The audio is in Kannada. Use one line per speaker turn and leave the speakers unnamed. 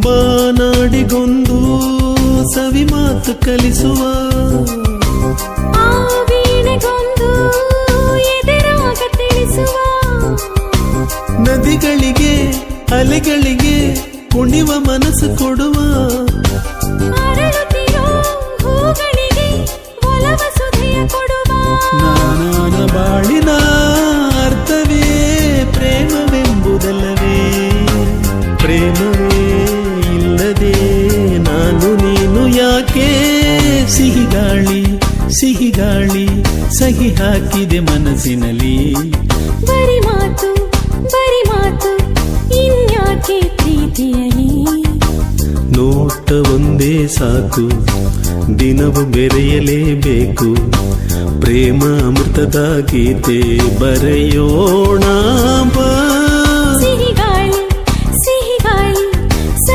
ಬಾನಾಡಿಗೊಂದು ಸವಿ ಮಾತು ಕಲಿಸುವ
ಆ ವೀಣೆಗೊಂದು ಎದೆರಾಗ ತಿಳಿಸುವ
ನದಿಗಳಿಗೆ ಅಲೆಗಳಿಗೆ ಕುಣಿವ ಮನಸ್ಸು ಕೊಡುವ
ಅರಳುತ್ತಿರೋ ಹೂಗಳಿಗೆ ಒಲವ ಸುಧೆಯ ಕೊಡುವ
ನಾನಾನ ಬಾಳಿನ ಅರ್ಥವೇ ಪ್ರೇಮವೆಂಬುದಲ್ಲವೇ ಪ್ರೇಮವೇ ಇಲ್ಲದೆ ನಾನು ನೀನು ಯಾಕೆ ಸಿಹಿಗಾಳಿ ಸಿಹಿಗಾಳಿ ಸಹಿ ಹಾಕಿದೆ ಮನಸ್ಸಿನಲ್ಲಿ
ಬರಿ ಮಾತು ಇನ್ಯಾಕೆ ಪ್ರೀತಿಯಲಿ
ನೋಟ ಒಂದೇ ಸಾಕು ದಿನವು ಬೆರೆಯಲೇಬೇಕು ಪ್ರೇಮ ಅಮೃತದ ಗೀತೆ ಬರೆಯೋಣ ಬಾ